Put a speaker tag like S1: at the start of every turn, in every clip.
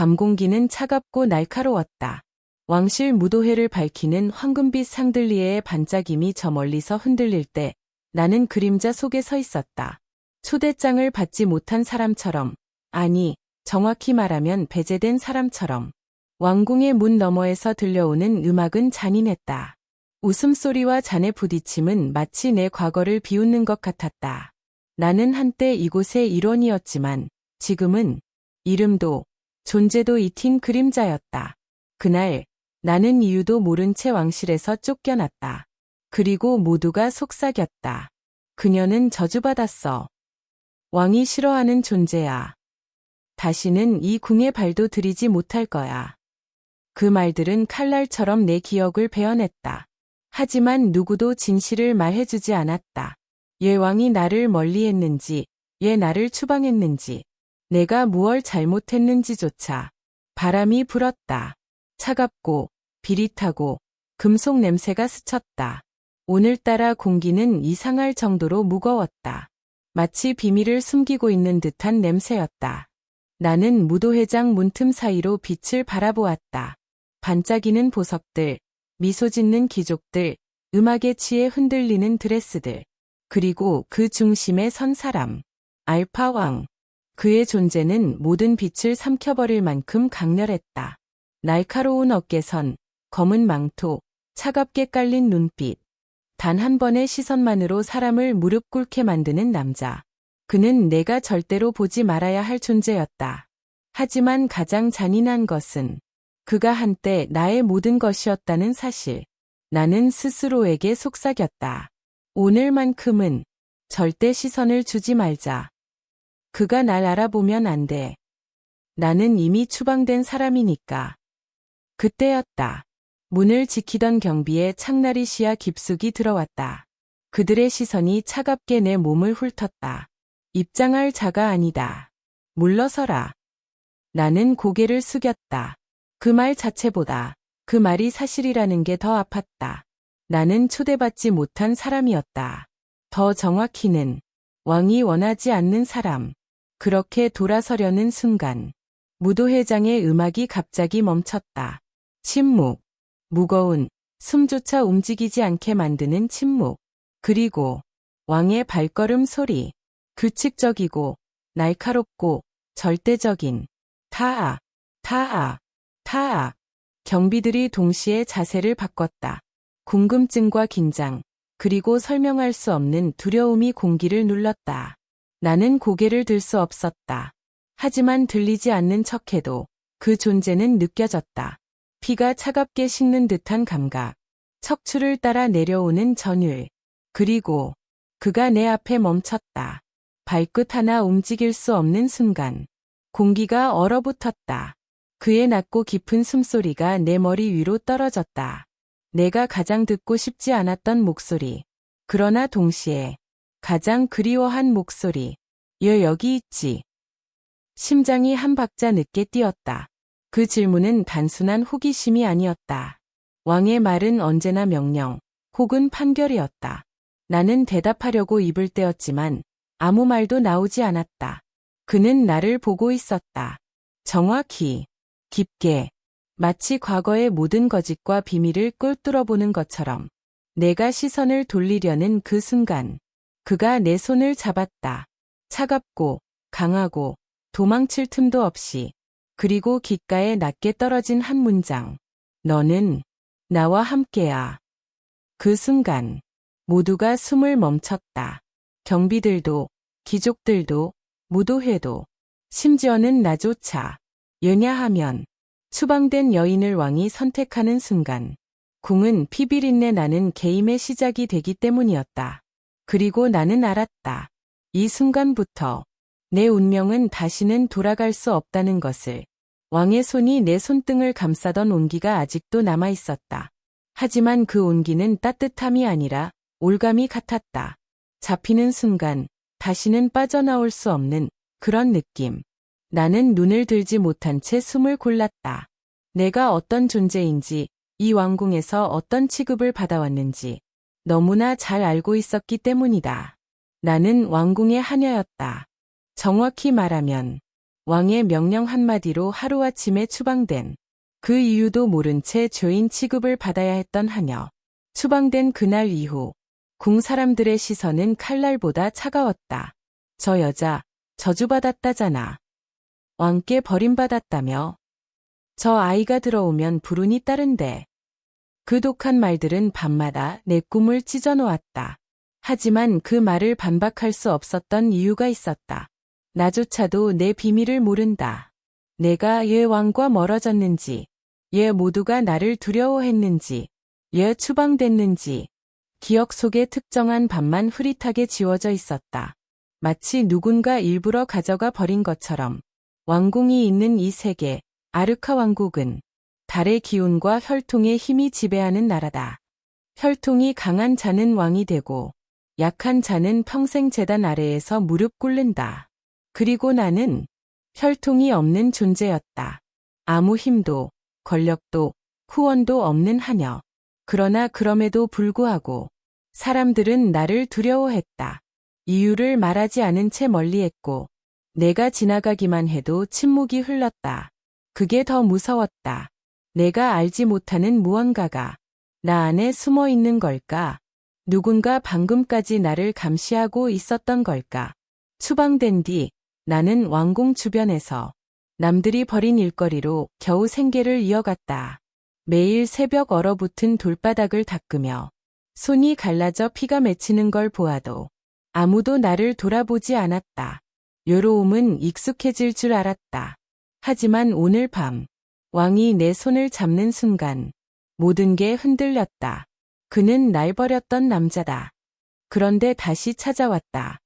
S1: 밤 공기는 차갑고 날카로웠다. 왕실 무도회를 밝히는 황금빛 샹들리에의 반짝임이 저 멀리서 흔들릴 때 나는 그림자 속에 서 있었다. 초대장을 받지 못한 사람처럼, 아니, 정확히 말하면 배제된 사람처럼. 왕궁의 문 너머에서 들려오는 음악은 잔인했다. 웃음소리와 잔의 부딪힘은 마치 내 과거를 비웃는 것 같았다. 나는 한때 이곳의 일원이었지만 지금은 이름도 존재도 잊힌 그림자였다. 그날 나는 이유도 모른 채 왕실에서 쫓겨났다. 그리고 모두가 속삭였다. 그녀는 저주받았어. 왕이 싫어하는 존재야. 다시는 이 궁에 발도 들이지 못할 거야. 그 말들은 칼날처럼 내 기억을 베어냈다. 하지만 누구도 진실을 말해주지 않았다. 예 왕이 나를 멀리했는지, 예 나를 추방했는지, 내가 무얼 잘못했는지조차. 바람이 불었다. 차갑고 비릿하고 금속 냄새가 스쳤다. 오늘따라 공기는 이상할 정도로 무거웠다. 마치 비밀을 숨기고 있는 듯한 냄새였다. 나는 무도회장 문틈 사이로 빛을 바라보았다. 반짝이는 보석들, 미소 짓는 귀족들, 음악에 취해 흔들리는 드레스들. 그리고 그 중심에 선 사람, 알파왕. 그의 존재는 모든 빛을 삼켜버릴 만큼 강렬했다. 날카로운 어깨선, 검은 망토, 차갑게 깔린 눈빛. 단 한 번의 시선만으로 사람을 무릎 꿇게 만드는 남자. 그는 내가 절대로 보지 말아야 할 존재였다. 하지만 가장 잔인한 것은 그가 한때 나의 모든 것이었다는 사실. 나는 스스로에게 속삭였다. 오늘만큼은 절대 시선을 주지 말자. 그가 날 알아보면 안 돼. 나는 이미 추방된 사람이니까. 그때였다. 문을 지키던 경비에 창나리 시야 깊숙이 들어왔다. 그들의 시선이 차갑게 내 몸을 훑었다. 입장할 자가 아니다. 물러서라. 나는 고개를 숙였다. 그 말 자체보다 그 말이 사실이라는 게 더 아팠다. 나는 초대받지 못한 사람이었다. 더 정확히는 왕이 원하지 않는 사람. 그렇게 돌아서려는 순간 무도회장의 음악이 갑자기 멈췄다. 침묵. 무거운 숨조차 움직이지 않게 만드는 침묵. 그리고 왕의 발걸음 소리. 규칙적이고 날카롭고 절대적인 타아, 타아, 타아. 경비들이 동시에 자세를 바꿨다. 궁금증과 긴장, 그리고 설명할 수 없는 두려움이 공기를 눌렀다. 나는 고개를 들 수 없었다. 하지만 들리지 않는 척해도 그 존재는 느껴졌다. 피가 차갑게 식는 듯한 감각, 척추를 따라 내려오는 전율. 그리고 그가 내 앞에 멈췄다. 발끝 하나 움직일 수 없는 순간 공기가 얼어붙었다. 그의 낮고 깊은 숨소리가 내 머리 위로 떨어졌다. 내가 가장 듣고 싶지 않았던 목소리. 그러나 동시에 가장 그리워한 목소리. 여기 있지. 심장이 한 박자 늦게 뛰었다. 그 질문은 단순한 호기심이 아니었다. 왕의 말은 언제나 명령, 혹은 판결이었다. 나는 대답하려고 입을 떼었지만 아무 말도 나오지 않았다. 그는 나를 보고 있었다. 정확히, 깊게, 마치 과거의 모든 거짓과 비밀을 꿰뚫어보는 것처럼. 내가 시선을 돌리려는 그 순간, 그가 내 손을 잡았다. 차갑고, 강하고, 도망칠 틈도 없이. 그리고 귓가에 낮게 떨어진 한 문장. 너는 나와 함께야. 그 순간 모두가 숨을 멈췄다. 경비들도, 귀족들도, 무도회도, 심지어는 나조차. 왜냐하면 추방된 여인을 왕이 선택하는 순간 궁은 피비린내 나는 게임의 시작이 되기 때문이었다. 그리고 나는 알았다. 이 순간부터 내 운명은 다시는 돌아갈 수 없다는 것을. 왕의 손이 내 손등을 감싸던 온기가 아직도 남아있었다. 하지만 그 온기는 따뜻함이 아니라 올감이 같았다. 잡히는 순간 다시는 빠져나올 수 없는 그런 느낌. 나는 눈을 들지 못한 채 숨을 골랐다. 내가 어떤 존재인지, 이 왕궁에서 어떤 취급을 받아왔는지 너무나 잘 알고 있었기 때문이다. 나는 왕궁의 하녀였다. 정확히 말하면 왕의 명령 한마디로 하루아침에 추방된, 그 이유도 모른 채 죄인 취급을 받아야 했던 하녀. 추방된 그날 이후 궁 사람들의 시선은 칼날보다 차가웠다. 저 여자 저주받았다잖아. 왕께 버림받았다며. 저 아이가 들어오면 불운이 따른대. 그 독한 말들은 밤마다 내 꿈을 찢어놓았다. 하지만 그 말을 반박할 수 없었던 이유가 있었다. 나조차도 내 비밀을 모른다. 내가 얘 왕과 멀어졌는지, 얘 모두가 나를 두려워했는지, 얘 추방됐는지, 기억 속에 특정한 밤만 흐릿하게 지워져 있었다. 마치 누군가 일부러 가져가 버린 것처럼. 왕궁이 있는 이 세계, 아르카 왕국은 달의 기운과 혈통의 힘이 지배하는 나라다. 혈통이 강한 자는 왕이 되고 약한 자는 평생 제단 아래에서 무릎 꿇는다. 그리고 나는 혈통이 없는 존재였다. 아무 힘도 권력도 후원도 없는 하녀. 그러나 그럼에도 불구하고 사람들은 나를 두려워했다. 이유를 말하지 않은 채 멀리했고 내가 지나가기만 해도 침묵이 흘렀다. 그게 더 무서웠다. 내가 알지 못하는 무언가가 나 안에 숨어 있는 걸까? 누군가 방금까지 나를 감시하고 있었던 걸까? 추방된 뒤 나는 왕궁 주변에서 남들이 버린 일거리로 겨우 생계를 이어갔다. 매일 새벽 얼어붙은 돌바닥을 닦으며 손이 갈라져 피가 맺히는 걸 보아도 아무도 나를 돌아보지 않았다. 외로움은 익숙해질 줄 알았다. 하지만 오늘 밤 왕이 내 손을 잡는 순간 모든 게 흔들렸다. 그는 날 버렸던 남자다. 그런데 다시 찾아왔다.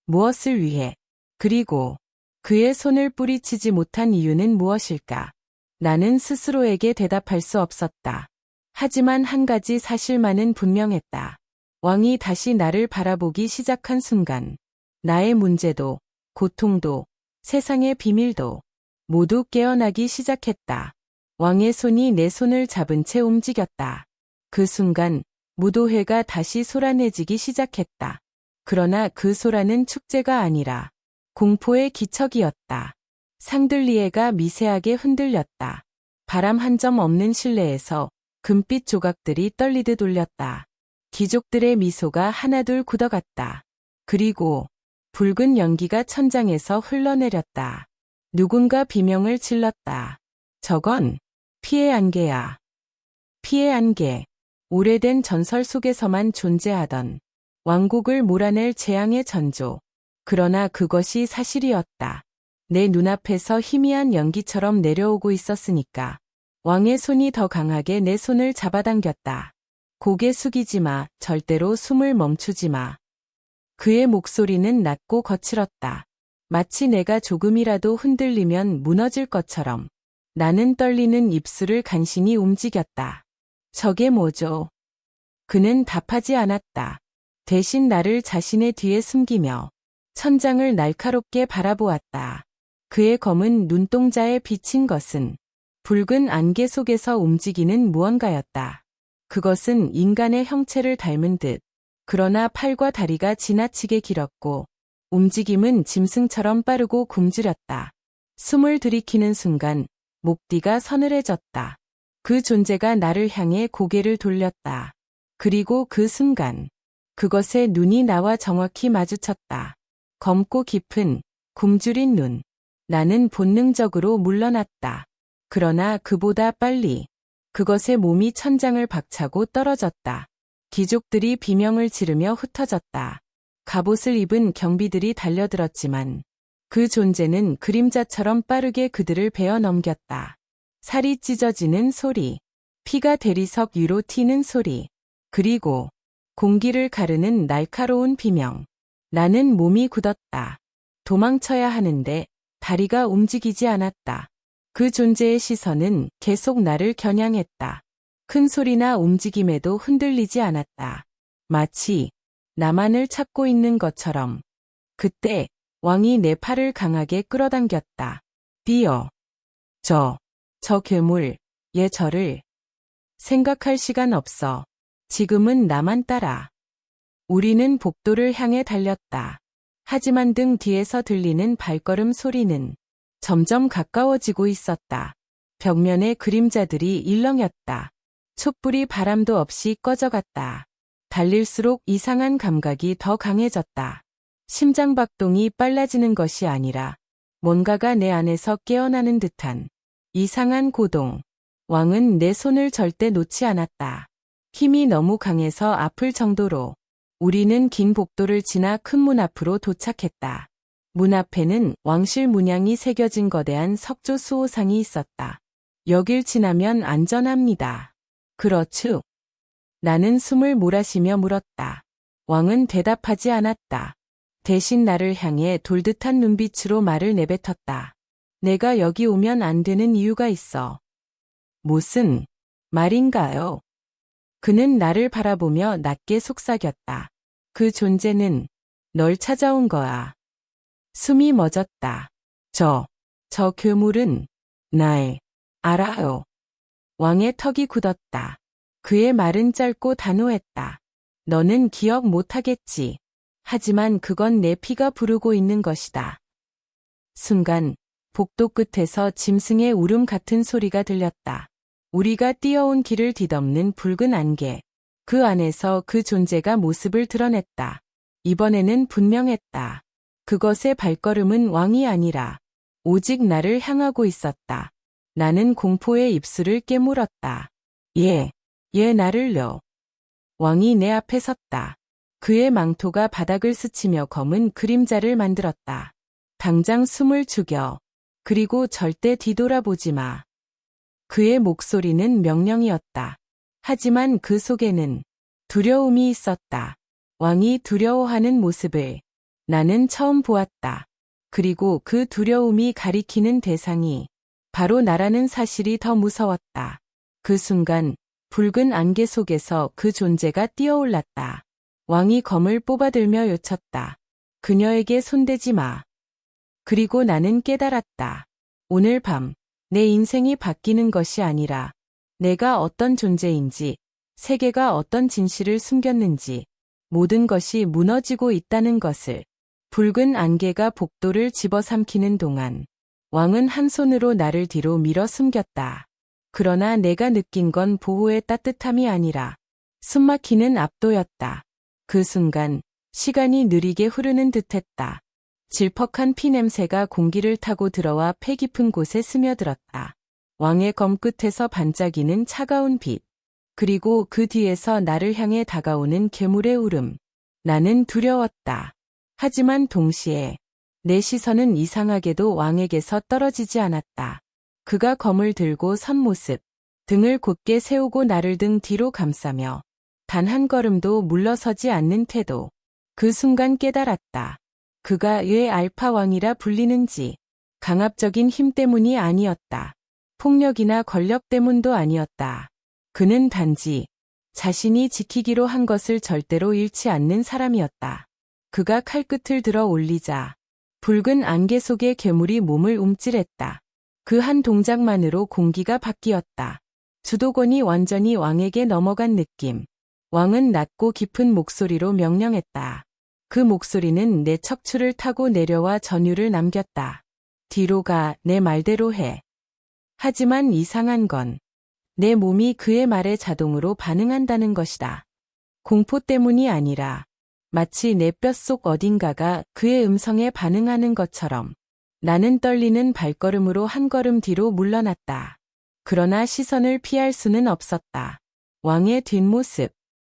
S1: 무엇을 위해? 그리고 그의 손을 뿌리치지 못한 이유는 무엇일까? 나는 스스로에게 대답할 수 없었다. 하지만 한 가지 사실만은 분명했다. 왕이 다시 나를 바라보기 시작한 순간 나의 문제도, 고통도, 세상의 비밀도 모두 깨어나기 시작했다. 왕의 손이 내 손을 잡은 채 움직였다. 그 순간 무도회가 다시 소란해지기 시작했다. 그러나 그 소란은 축제가 아니라 공포의 기척이었다. 상들리에가 미세하게 흔들렸다. 바람 한 점 없는 실내에서 금빛 조각들이 떨리듯 울렸다. 귀족들의 미소가 하나둘 굳어갔다. 그리고 붉은 연기가 천장에서 흘러내렸다. 누군가 비명을 질렀다. 저건 피의 안개야. 피의 안개. 오래된 전설 속에서만 존재하던 왕국을 몰아낼 재앙의 전조. 그러나 그것이 사실이었다. 내 눈앞에서 희미한 연기처럼 내려오고 있었으니까. 왕의 손이 더 강하게 내 손을 잡아당겼다. 고개 숙이지 마. 절대로 숨을 멈추지 마. 그의 목소리는 낮고 거칠었다. 마치 내가 조금이라도 흔들리면 무너질 것처럼. 나는 떨리는 입술을 간신히 움직였다. 저게 뭐죠? 그는 답하지 않았다. 대신 나를 자신의 뒤에 숨기며 천장을 날카롭게 바라보았다. 그의 검은 눈동자에 비친 것은 붉은 안개 속에서 움직이는 무언가였다. 그것은 인간의 형체를 닮은 듯, 그러나 팔과 다리가 지나치게 길었고 움직임은 짐승처럼 빠르고 굶주렸다. 숨을 들이키는 순간 목뒤가 서늘해졌다. 그 존재가 나를 향해 고개를 돌렸다. 그리고 그 순간 그것의 눈이 나와 정확히 마주쳤다. 검고 깊은 굶주린 눈. 나는 본능적으로 물러났다. 그러나 그보다 빨리 그것의 몸이 천장을 박차고 떨어졌다. 귀족들이 비명을 지르며 흩어졌다. 갑옷을 입은 경비들이 달려들었지만 그 존재는 그림자처럼 빠르게 그들을 베어 넘겼다. 살이 찢어지는 소리, 피가 대리석 위로 튀는 소리, 그리고 공기를 가르는 날카로운 비명. 나는 몸이 굳었다. 도망쳐야 하는데 다리가 움직이지 않았다. 그 존재의 시선은 계속 나를 겨냥했다. 큰 소리나 움직임에도 흔들리지 않았다. 마치 나만을 찾고 있는 것처럼. 그때 왕이 내 팔을 강하게 끌어당겼다. 뛰어. 저 괴물, 얘 저를. 생각할 시간 없어. 지금은 나만 따라. 우리는 복도를 향해 달렸다. 하지만 등 뒤에서 들리는 발걸음 소리는 점점 가까워지고 있었다. 벽면의 그림자들이 일렁였다. 촛불이 바람도 없이 꺼져갔다. 달릴수록 이상한 감각이 더 강해졌다. 심장박동이 빨라지는 것이 아니라 뭔가가 내 안에서 깨어나는 듯한 이상한 고동. 왕은 내 손을 절대 놓지 않았다. 힘이 너무 강해서 아플 정도로. 우리는 긴 복도를 지나 큰 문 앞으로 도착했다. 문 앞에는 왕실 문양이 새겨진 거대한 석조 수호상이 있었다. 여길 지나면 안전합니다. 그렇죠? 나는 숨을 몰아쉬며 물었다. 왕은 대답하지 않았다. 대신 나를 향해 돌듯한 눈빛으로 말을 내뱉었다. 내가 여기 오면 안 되는 이유가 있어. 무슨 말인가요? 그는 나를 바라보며 낮게 속삭였다. 그 존재는 널 찾아온 거야. 숨이 멎었다. 저 괴물은 날 알아요. 왕의 턱이 굳었다. 그의 말은 짧고 단호했다. 너는 기억 못하겠지. 하지만 그건 내 피가 부르고 있는 것이다. 순간 복도 끝에서 짐승의 울음 같은 소리가 들렸다. 우리가 뛰어온 길을 뒤덮는 붉은 안개. 그 안에서 그 존재가 모습을 드러냈다. 이번에는 분명했다. 그것의 발걸음은 왕이 아니라 오직 나를 향하고 있었다. 나는 공포의 입술을 깨물었다. 얘 나를요. 왕이 내 앞에 섰다. 그의 망토가 바닥을 스치며 검은 그림자를 만들었다. 당장 숨을 죽여. 그리고 절대 뒤돌아보지 마. 그의 목소리는 명령이었다. 하지만 그 속에는 두려움이 있었다. 왕이 두려워하는 모습을 나는 처음 보았다. 그리고 그 두려움이 가리키는 대상이 바로 나라는 사실이 더 무서웠다. 그 순간 붉은 안개 속에서 그 존재가 뛰어올랐다. 왕이 검을 뽑아들며 요쳤다. 그녀에게 손대지 마. 그리고 나는 깨달았다. 오늘 밤 내 인생이 바뀌는 것이 아니라 내가 어떤 존재인지, 세계가 어떤 진실을 숨겼는지 모든 것이 무너지고 있다는 것을. 붉은 안개가 복도를 집어삼키는 동안 왕은 한 손으로 나를 뒤로 밀어 숨겼다. 그러나 내가 느낀 건 보호의 따뜻함이 아니라 숨막히는 압도였다. 그 순간 시간이 느리게 흐르는 듯했다. 질퍽한 피 냄새가 공기를 타고 들어와 폐 깊은 곳에 스며들었다. 왕의 검 끝에서 반짝이는 차가운 빛. 그리고 그 뒤에서 나를 향해 다가오는 괴물의 울음. 나는 두려웠다. 하지만 동시에 내 시선은 이상하게도 왕에게서 떨어지지 않았다. 그가 검을 들고 선 모습, 등을 곧게 세우고 나를 등 뒤로 감싸며 단 한 걸음도 물러서지 않는 태도. 그 순간 깨달았다. 그가 왜 알파 왕이라 불리는지. 강압적인 힘 때문이 아니었다. 폭력이나 권력 때문도 아니었다. 그는 단지 자신이 지키기로 한 것을 절대로 잃지 않는 사람이었다. 그가 칼끝을 들어 올리자 붉은 안개 속의 괴물이 몸을 움찔했다. 그 한 동작만으로 공기가 바뀌었다. 주도권이 완전히 왕에게 넘어간 느낌. 왕은 낮고 깊은 목소리로 명령했다. 그 목소리는 내 척추를 타고 내려와 전율을 남겼다. 뒤로 가, 내 말대로 해. 하지만 이상한 건 내 몸이 그의 말에 자동으로 반응한다는 것이다. 공포 때문이 아니라 마치 내 뼛속 어딘가가 그의 음성에 반응하는 것처럼. 나는 떨리는 발걸음으로 한 걸음 뒤로 물러났다. 그러나 시선을 피할 수는 없었다. 왕의 뒷모습,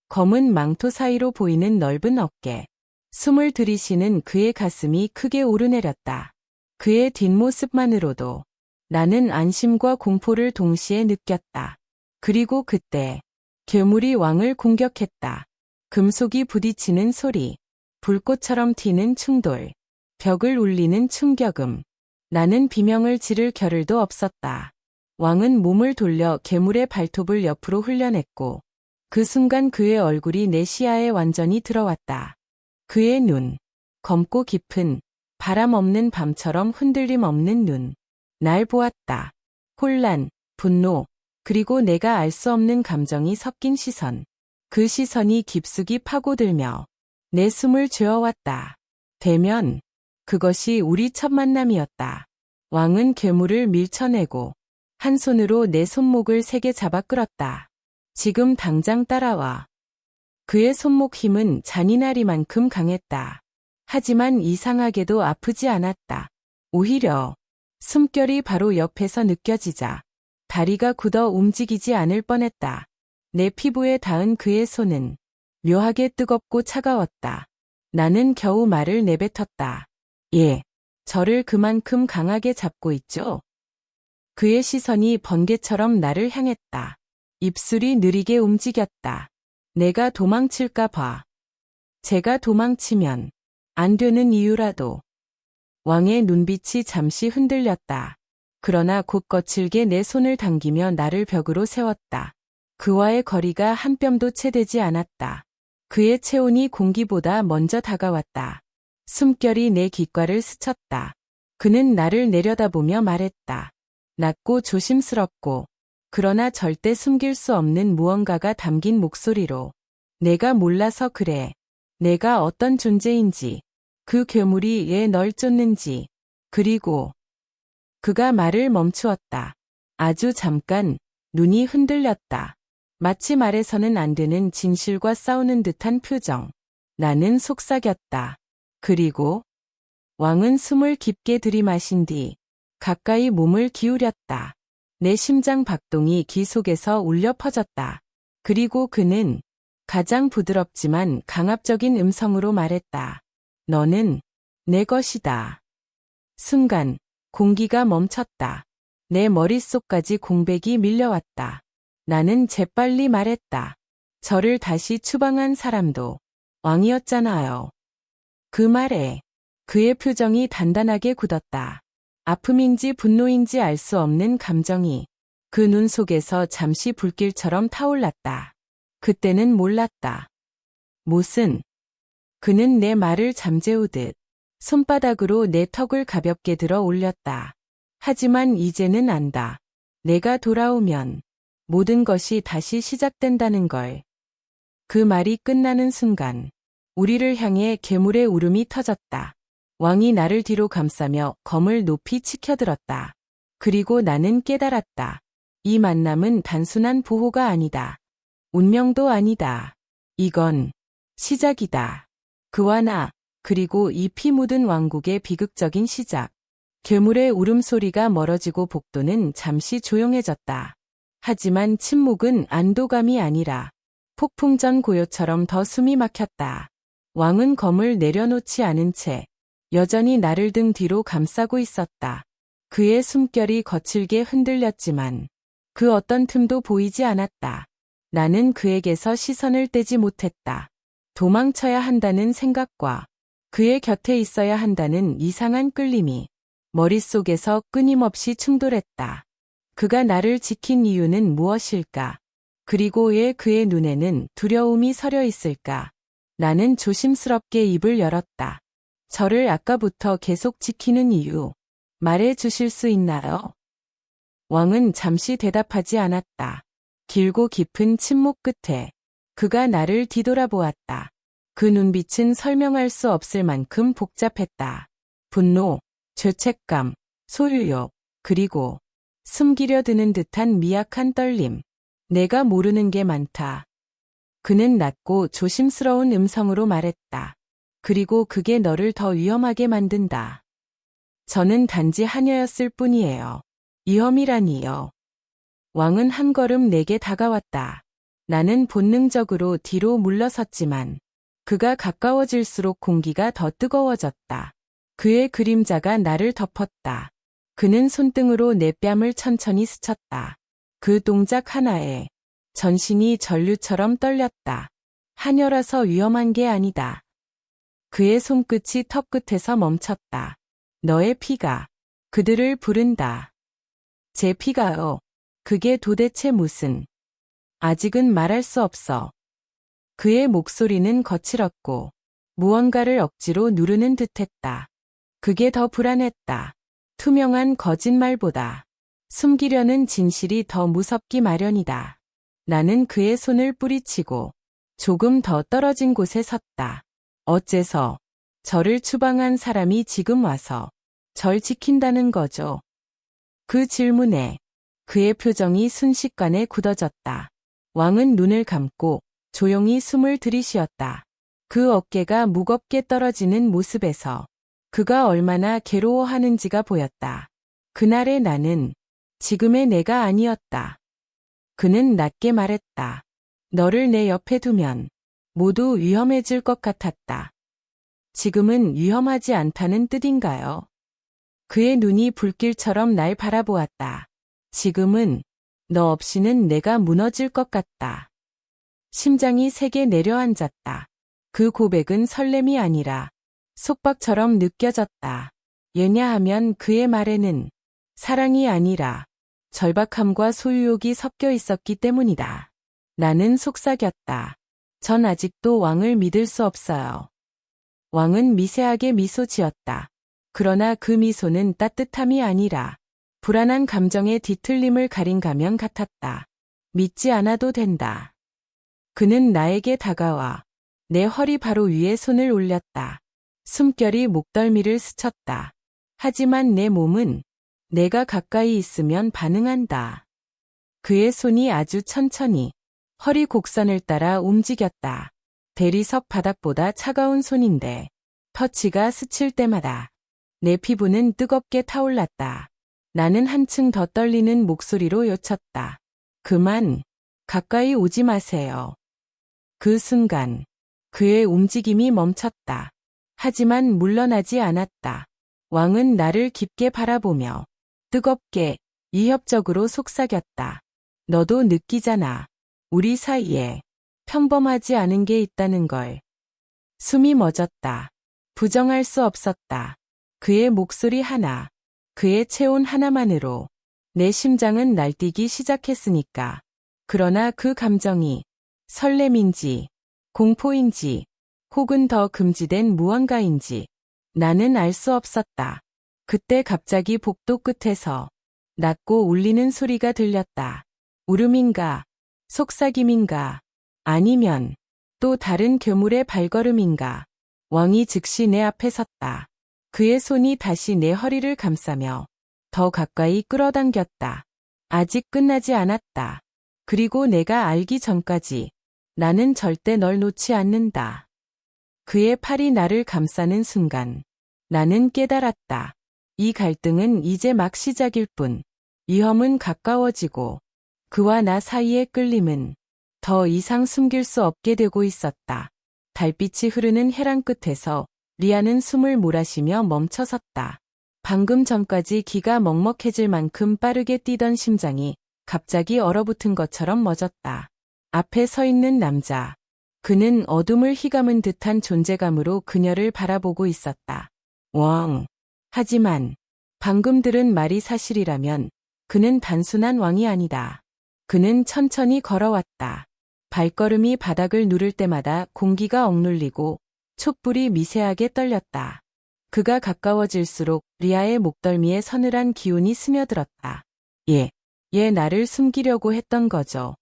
S1: 검은 망토 사이로 보이는 넓은 어깨, 숨을 들이쉬는 그의 가슴이 크게 오르내렸다. 그의 뒷모습만으로도 나는 안심과 공포를 동시에 느꼈다. 그리고 그때 괴물이 왕을 공격했다. 금속이 부딪히는 소리, 불꽃처럼 튀는 충돌, 벽을 울리는 충격음. 나는 비명을 지를 겨를도 없었다. 왕은 몸을 돌려 괴물의 발톱을 옆으로 흘려냈고 그 순간 그의 얼굴이 내 시야에 완전히 들어왔다. 그의 눈, 검고 깊은 바람 없는 밤처럼 흔들림 없는 눈. 날 보았다. 혼란, 분노, 그리고 내가 알 수 없는 감정이 섞인 시선. 그 시선이 깊숙이 파고들며 내 숨을 죄어왔다. 대면. 그것이 우리 첫 만남이었다. 왕은 괴물을 밀쳐내고 한 손으로 내 손목을 세게 잡아 끌었다. 지금 당장 따라와. 그의 손목 힘은 잔인하리만큼 강했다. 하지만 이상하게도 아프지 않았다. 오히려 숨결이 바로 옆에서 느껴지자 다리가 굳어 움직이지 않을 뻔했다. 내 피부에 닿은 그의 손은 묘하게 뜨겁고 차가웠다. 나는 겨우 말을 내뱉었다. 예, 저를 그만큼 강하게 잡고 있죠? 그의 시선이 번개처럼 나를 향했다. 입술이 느리게 움직였다. 내가 도망칠까 봐. 제가 도망치면 안 되는 이유라도. 왕의 눈빛이 잠시 흔들렸다. 그러나 곧 거칠게 내 손을 당기며 나를 벽으로 세웠다. 그와의 거리가 한 뼘도 채 되지 않았다. 그의 체온이 공기보다 먼저 다가왔다. 숨결이 내 귓가를 스쳤다. 그는 나를 내려다보며 말했다. 낮고 조심스럽고 그러나 절대 숨길 수 없는 무언가가 담긴 목소리로. 내가 몰라서 그래. 내가 어떤 존재인지, 그 괴물이 왜 널 쫓는지, 그리고 그가 말을 멈추었다. 아주 잠깐 눈이 흔들렸다. 마치 말해서는 안 되는 진실과 싸우는 듯한 표정. 나는 속삭였다. 그리고 왕은 숨을 깊게 들이마신 뒤 가까이 몸을 기울였다. 내 심장 박동이 귀 속에서 울려 퍼졌다. 그리고 그는 가장 부드럽지만 강압적인 음성으로 말했다. 너는 내 것이다. 순간 공기가 멈췄다. 내 머릿속까지 공백이 밀려왔다. 나는 재빨리 말했다. 저를 다시 추방한 사람도 왕이었잖아요. 그 말에 그의 표정이 단단하게 굳었다. 아픔인지 분노인지 알 수 없는 감정이 그 눈 속에서 잠시 불길처럼 타올랐다. 그때는 몰랐다. 무슨. 그는 내 말을 잠재우듯 손바닥으로 내 턱을 가볍게 들어 올렸다. 하지만 이제는 안다. 내가 돌아오면 모든 것이 다시 시작된다는 걸. 그 말이 끝나는 순간 우리를 향해 괴물의 울음이 터졌다. 왕이 나를 뒤로 감싸며 검을 높이 치켜들었다. 그리고 나는 깨달았다. 이 만남은 단순한 보호가 아니다. 운명도 아니다. 이건 시작이다. 그와 나, 그리고 이 피 묻은 왕국의 비극적인 시작. 괴물의 울음소리가 멀어지고 복도는 잠시 조용해졌다. 하지만 침묵은 안도감이 아니라 폭풍전 고요처럼 더 숨이 막혔다. 왕은 검을 내려놓지 않은 채 여전히 나를 등 뒤로 감싸고 있었다. 그의 숨결이 거칠게 흔들렸지만 그 어떤 틈도 보이지 않았다. 나는 그에게서 시선을 떼지 못했다. 도망쳐야 한다는 생각과 그의 곁에 있어야 한다는 이상한 끌림이 머릿속에서 끊임없이 충돌했다. 그가 나를 지킨 이유는 무엇일까? 그리고 왜 그의 눈에는 두려움이 서려 있을까? 나는 조심스럽게 입을 열었다. 저를 아까부터 계속 지키는 이유, 말해 주실 수 있나요? 왕은 잠시 대답하지 않았다. 길고 깊은 침묵 끝에 그가 나를 뒤돌아보았다. 그 눈빛은 설명할 수 없을 만큼 복잡했다. 분노, 죄책감, 소유욕, 그리고 숨기려 드는 듯한 미약한 떨림. 내가 모르는 게 많다. 그는 낮고 조심스러운 음성으로 말했다. 그리고 그게 너를 더 위험하게 만든다. 저는 단지 하녀였을 뿐이에요. 위험이라니요. 왕은 한 걸음 내게 다가왔다. 나는 본능적으로 뒤로 물러섰지만 그가 가까워질수록 공기가 더 뜨거워졌다. 그의 그림자가 나를 덮었다. 그는 손등으로 내 뺨을 천천히 스쳤다. 그 동작 하나에 전신이 전류처럼 떨렸다. 하녀라서 위험한 게 아니다. 그의 손끝이 턱 끝에서 멈췄다. 너의 피가 그들을 부른다. 제 피가요. 그게 도대체 무슨. 아직은 말할 수 없어. 그의 목소리는 거칠었고 무언가를 억지로 누르는 듯했다. 그게 더 불안했다. 투명한 거짓말보다 숨기려는 진실이 더 무섭기 마련이다. 나는 그의 손을 뿌리치고 조금 더 떨어진 곳에 섰다. 어째서 저를 추방한 사람이 지금 와서 절 지킨다는 거죠. 그 질문에 그의 표정이 순식간에 굳어졌다. 왕은 눈을 감고 조용히 숨을 들이쉬었다. 그 어깨가 무겁게 떨어지는 모습에서 그가 얼마나 괴로워하는지가 보였다. 그날의 나는 지금의 내가 아니었다. 그는 낮게 말했다. 너를 내 옆에 두면 모두 위험해질 것 같았다. 지금은 위험하지 않다는 뜻인가요? 그의 눈이 불길처럼 날 바라보았다. 지금은 너 없이는 내가 무너질 것 같다. 심장이 세게 내려앉았다. 그 고백은 설렘이 아니라 속박처럼 느껴졌다. 왜냐하면 그의 말에는 사랑이 아니라 절박함과 소유욕이 섞여 있었기 때문이다. 나는 속삭였다. 전 아직도 왕을 믿을 수 없어요. 왕은 미세하게 미소 지었다. 그러나 그 미소는 따뜻함이 아니라 불안한 감정의 뒤틀림을 가린 가면 같았다. 믿지 않아도 된다. 그는 나에게 다가와 내 허리 바로 위에 손을 올렸다. 숨결이 목덜미를 스쳤다. 하지만 내 몸은 내가 가까이 있으면 반응한다. 그의 손이 아주 천천히 허리 곡선을 따라 움직였다. 대리석 바닥보다 차가운 손인데 터치가 스칠 때마다 내 피부는 뜨겁게 타올랐다. 나는 한층 더 떨리는 목소리로 요쳤다. 그만, 가까이 오지 마세요. 그 순간 그의 움직임이 멈췄다. 하지만 물러나지 않았다. 왕은 나를 깊게 바라보며 뜨겁게 위협적으로 속삭였다. 너도 느끼잖아. 우리 사이에 평범하지 않은 게 있다는 걸. 숨이 멎었다. 부정할 수 없었다. 그의 목소리 하나, 그의 체온 하나만으로 내 심장은 날뛰기 시작했으니까. 그러나 그 감정이 설렘인지, 공포인지, 혹은 더 금지된 무언가인지 나는 알 수 없었다. 그때 갑자기 복도 끝에서 낮고 울리는 소리가 들렸다. 울음인가, 속삭임인가, 아니면 또 다른 괴물의 발걸음인가. 왕이 즉시 내 앞에 섰다. 그의 손이 다시 내 허리를 감싸며 더 가까이 끌어당겼다. 아직 끝나지 않았다. 그리고 내가 알기 전까지 나는 절대 널 놓지 않는다. 그의 팔이 나를 감싸는 순간 나는 깨달았다. 이 갈등은 이제 막 시작일 뿐. 위험은 가까워지고 그와 나 사이의 끌림은 더 이상 숨길 수 없게 되고 있었다. 달빛이 흐르는 해랑 끝에서 리아는 숨을 몰아쉬며 멈춰섰다. 방금 전까지 기가 먹먹해질 만큼 빠르게 뛰던 심장이 갑자기 얼어붙은 것처럼 멎었다. 앞에 서 있는 남자. 그는 어둠을 휘감은 듯한 존재감으로 그녀를 바라보고 있었다. 왕. 하지만 방금 들은 말이 사실이라면 그는 단순한 왕이 아니다. 그는 천천히 걸어왔다. 발걸음이 바닥을 누를 때마다 공기가 억눌리고 촛불이 미세하게 떨렸다. 그가 가까워질수록 리아의 목덜미에 서늘한 기운이 스며들었다. 얘 나를 숨기려고 했던 거죠.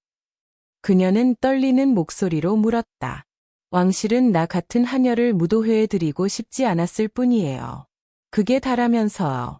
S1: 그녀는 떨리는 목소리로 물었다. 왕실은 나 같은 하녀를 무도회에 드리고 싶지 않았을 뿐이에요. 그게 다라면서요.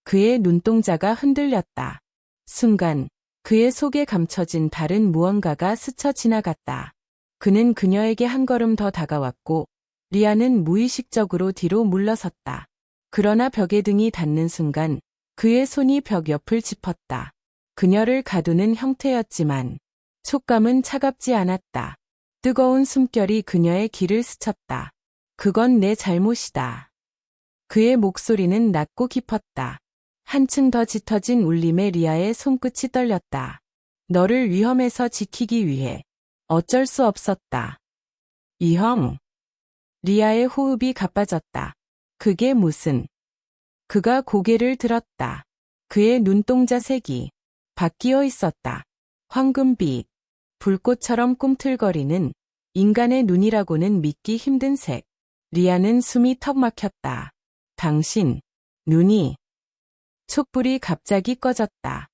S1: 그의 눈동자가 흔들렸다. 순간 그의 속에 감춰진 다른 무언가가 스쳐 지나갔다. 그는 그녀에게 한 걸음 더 다가왔고 리아는 무의식적으로 뒤로 물러섰다. 그러나 벽에 등이 닿는 순간 그의 손이 벽 옆을 짚었다. 그녀를 가두는 형태였지만 촉감은 차갑지 않았다. 뜨거운 숨결이 그녀의 귀를 스쳤다. 그건 내 잘못이다. 그의 목소리는 낮고 깊었다. 한층 더 짙어진 울림에 리아의 손끝이 떨렸다. 너를 위험에서 지키기 위해 어쩔 수 없었다. 위험. 리아의 호흡이 가빠졌다. 그게 무슨. 그가 고개를 들었다. 그의 눈동자 색이 바뀌어 있었다. 황금빛. 불꽃처럼 꿈틀거리는 인간의 눈이라고는 믿기 힘든 색. 리아는 숨이 턱 막혔다. 당신, 눈이. 촛불이 갑자기 꺼졌다.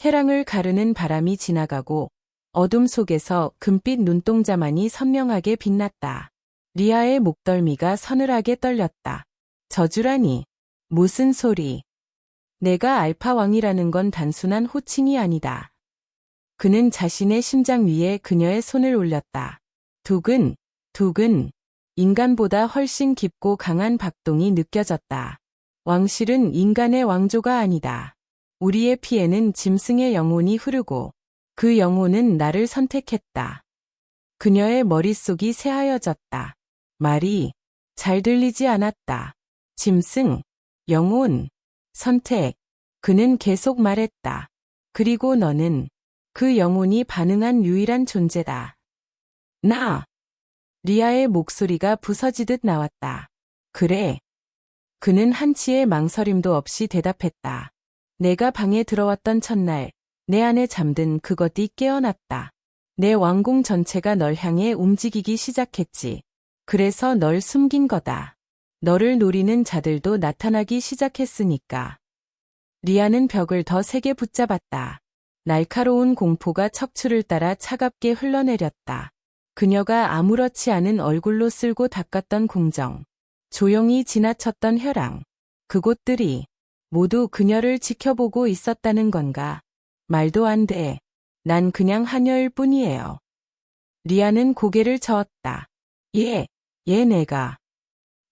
S1: 회랑을 가르는 바람이 지나가고 어둠 속에서 금빛 눈동자만이 선명하게 빛났다. 리아의 목덜미가 서늘하게 떨렸다. 저주라니. 무슨 소리. 내가 알파왕이라는 건 단순한 호칭이 아니다. 그는 자신의 심장 위에 그녀의 손을 올렸다. 두근, 두근. 인간보다 훨씬 깊고 강한 박동이 느껴졌다. 왕실은 인간의 왕조가 아니다. 우리의 피에는 짐승의 영혼이 흐르고 그 영혼은 나를 선택했다. 그녀의 머릿속이 새하얘졌다. 말이 잘 들리지 않았다. 짐승, 영혼, 선택. 그는 계속 말했다. 그리고 너는 그 영혼이 반응한 유일한 존재다. 나. 리아의 목소리가 부서지듯 나왔다. 그래. 그는 한치의 망설임도 없이 대답했다. 내가 방에 들어왔던 첫날, 내 안에 잠든 그것이 깨어났다. 내 왕궁 전체가 널 향해 움직이기 시작했지. 그래서 널 숨긴 거다. 너를 노리는 자들도 나타나기 시작했으니까. 리아는 벽을 더 세게 붙잡았다. 날카로운 공포가 척추를 따라 차갑게 흘러내렸다. 그녀가 아무렇지 않은 얼굴로 쓸고 닦았던 궁정, 조용히 지나쳤던 혈랑, 그곳들이 모두 그녀를 지켜보고 있었다는 건가? 말도 안 돼. 난 그냥 하녀일 뿐이에요. 리아는 고개를 저었다. 얘 내가.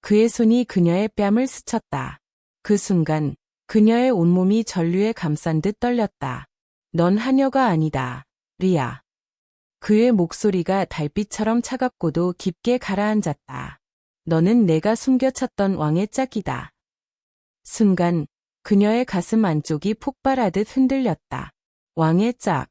S1: 그의 손이 그녀의 뺨을 스쳤다. 그 순간 그녀의 온몸이 전류에 감싼 듯 떨렸다. 넌 하녀가 아니다, 리아. 그의 목소리가 달빛처럼 차갑고도 깊게 가라앉았다. 너는 내가 숨겨쳤던 왕의 짝이다. 순간 그녀의 가슴 안쪽이 폭발하듯 흔들렸다. 왕의 짝,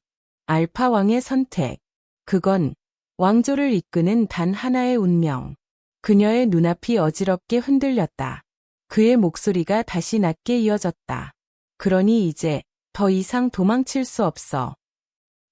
S1: 알파 왕의 선택. 그건 왕조를 이끄는 단 하나의 운명. 그녀의 눈앞이 어지럽게 흔들렸다. 그의 목소리가 다시 낮게 이어졌다. 그러니 이제 더 이상 도망칠 수 없어.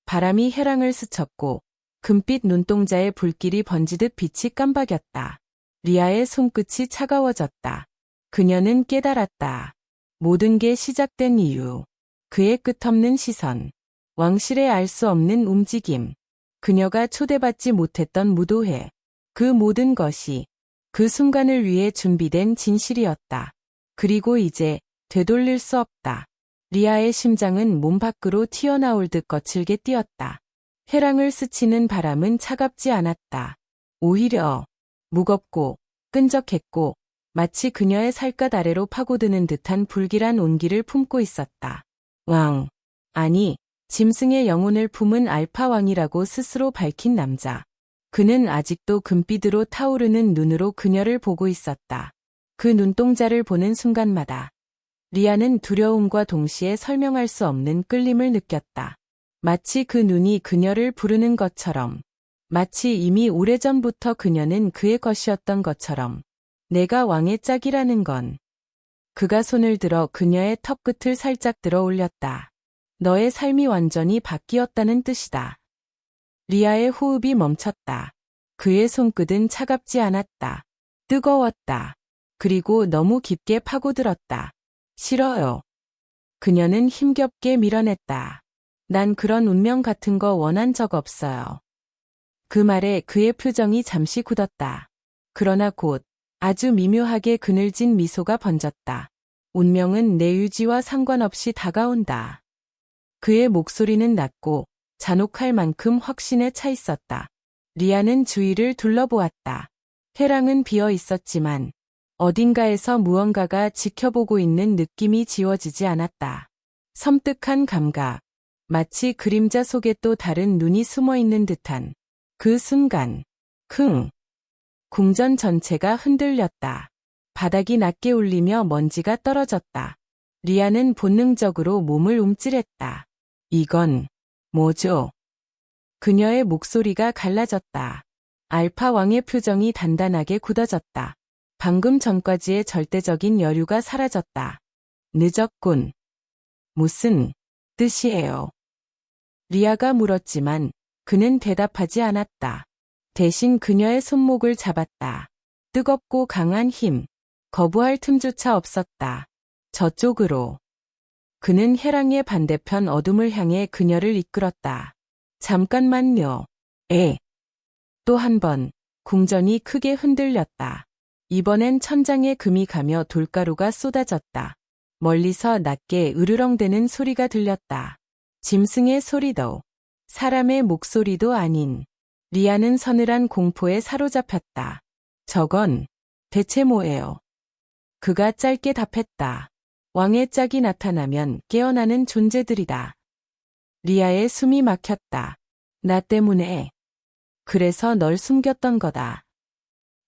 S1: 바람이 혈ang을 스쳤고 금빛 눈동자에 불길이 번지듯 빛이 깜박였다. 리아의 손끝이 차가워졌다. 그녀는 깨달았다. 모든 게 시작된 이유. 그의 끝없는 시선. 왕실의 알 수 없는 움직임. 그녀가 초대받지 못했던 무도회. 그 모든 것이 그 순간을 위해 준비된 진실이었다. 그리고 이제 되돌릴 수 없다. 리아의 심장은 몸 밖으로 튀어나올 듯 거칠게 뛰었다. 혈ang을 스치는 바람은 차갑지 않았다. 오히려 무겁고 끈적했고 마치 그녀의 살갗 아래로 파고드는 듯한 불길한 온기를 품고 있었다. 왕, 아니, 짐승의 영혼을 품은 알파왕이라고 스스로 밝힌 남자. 그는 아직도 금빛으로 타오르는 눈으로 그녀를 보고 있었다. 그 눈동자를 보는 순간마다 리아는 두려움과 동시에 설명할 수 없는 끌림을 느꼈다. 마치 그 눈이 그녀를 부르는 것처럼, 마치 이미 오래전부터 그녀는 그의 것이었던 것처럼. 내가 왕의 짝이라는 건. 그가 손을 들어 그녀의 턱끝을 살짝 들어 올렸다. 너의 삶이 완전히 바뀌었다는 뜻이다. 리아의 호흡이 멈췄다. 그의 손끝은 차갑지 않았다. 뜨거웠다. 그리고 너무 깊게 파고들었다. 싫어요. 그녀는 힘겹게 밀어냈다. 난 그런 운명 같은 거 원한 적 없어요. 그 말에 그의 표정이 잠시 굳었다. 그러나 곧 아주 미묘하게 그늘진 미소가 번졌다. 운명은 내 의지와 상관없이 다가온다. 그의 목소리는 낮고 잔혹할 만큼 확신에 차 있었다. 리아는 주위를 둘러보았다. 혈ang은 비어 있었지만 어딘가에서 무언가가 지켜보고 있는 느낌이 지워지지 않았다. 섬뜩한 감각, 마치 그림자 속에 또 다른 눈이 숨어 있는 듯한 그 순간, 궁전 전체가 흔들렸다. 바닥이 낮게 울리며 먼지가 떨어졌다. 리아는 본능적으로 몸을 움찔했다. 이건 뭐죠? 그녀의 목소리가 갈라졌다. 알파 왕의 표정이 단단하게 굳어졌다. 방금 전까지의 절대적인 여류가 사라졌다. 늦었군. 무슨 뜻이에요? 리아가 물었지만 그는 대답하지 않았다. 대신 그녀의 손목을 잡았다. 뜨겁고 강한 힘, 거부할 틈조차 없었다. 저쪽으로. 그는 혈ang의 반대편 어둠을 향해 그녀를 이끌었다. 잠깐만요. 또 한 번 궁전이 크게 흔들렸다. 이번엔 천장에 금이 가며 돌가루가 쏟아졌다. 멀리서 낮게 으르렁대는 소리가 들렸다. 짐승의 소리도, 사람의 목소리도 아닌. 리아는 서늘한 공포에 사로잡혔다. 저건 대체 뭐예요? 그가 짧게 답했다. 왕의 짝이 나타나면 깨어나는 존재들이다. 리아의 숨이 막혔다. 나 때문에. 그래서 널 숨겼던 거다.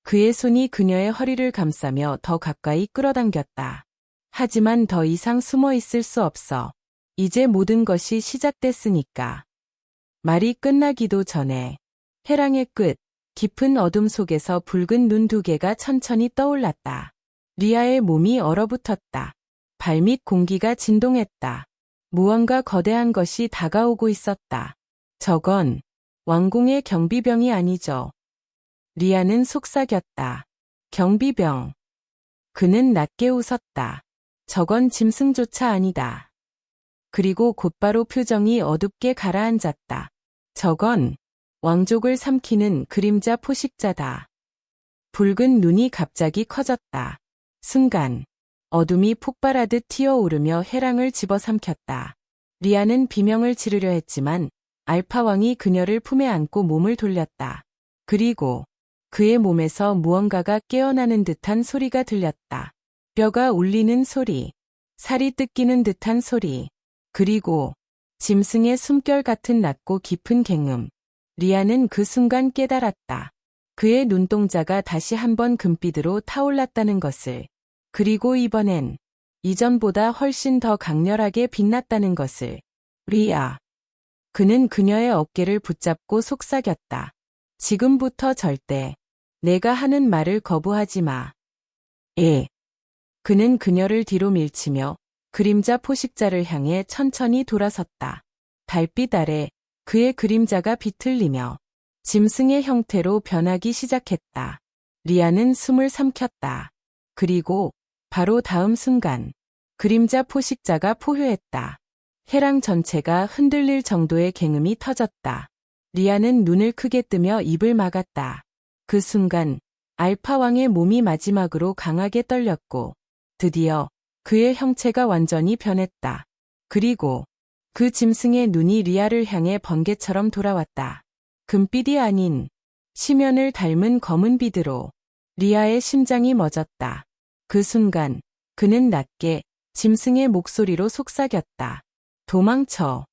S1: 그의 손이 그녀의 허리를 감싸며 더 가까이 끌어당겼다. 하지만 더 이상 숨어 있을 수 없어. 이제 모든 것이 시작됐으니까. 말이 끝나기도 전에 해랑의 끝, 깊은 어둠 속에서 붉은 눈 두 개가 천천히 떠올랐다. 리아의 몸이 얼어붙었다. 발밑 공기가 진동했다. 무언가 거대한 것이 다가오고 있었다. 저건 왕궁의 경비병이 아니죠. 리아는 속삭였다. 경비병. 그는 낮게 웃었다. 저건 짐승조차 아니다. 그리고 곧바로 표정이 어둡게 가라앉았다. 저건 왕족을 삼키는 그림자 포식자다. 붉은 눈이 갑자기 커졌다. 순간 어둠이 폭발하듯 튀어오르며 해랑을 집어삼켰다. 리아는 비명을 지르려 했지만 알파왕이 그녀를 품에 안고 몸을 돌렸다. 그리고 그의 몸에서 무언가가 깨어나는 듯한 소리가 들렸다. 뼈가 울리는 소리, 살이 뜯기는 듯한 소리, 그리고 짐승의 숨결 같은 낮고 깊은 갱음. 리아는 그 순간 깨달았다. 그의 눈동자가 다시 한번 금빛으로 타올랐다는 것을. 그리고 이번엔 이전보다 훨씬 더 강렬하게 빛났다는 것을. 리아. 그는 그녀의 어깨를 붙잡고 속삭였다. 지금부터 절대 내가 하는 말을 거부하지 마. 그는 그녀를 뒤로 밀치며 그림자 포식자를 향해 천천히 돌아섰다. 달빛 아래 그의 그림자가 비틀리며 짐승의 형태로 변하기 시작했다. 리아는 숨을 삼켰다. 그리고 바로 다음 순간 그림자 포식자가 포효했다. 해랑 전체가 흔들릴 정도의 갱음이 터졌다. 리아는 눈을 크게 뜨며 입을 막았다. 그 순간 알파왕의 몸이 마지막으로 강하게 떨렸고 드디어 그의 형체가 완전히 변했다. 그리고 그 짐승의 눈이 리아를 향해 번개처럼 돌아왔다. 금빛이 아닌 심연을 닮은 검은 빛으로. 리아의 심장이 멎었다. 그 순간 그는 낮게 짐승의 목소리로 속삭였다. 도망쳐.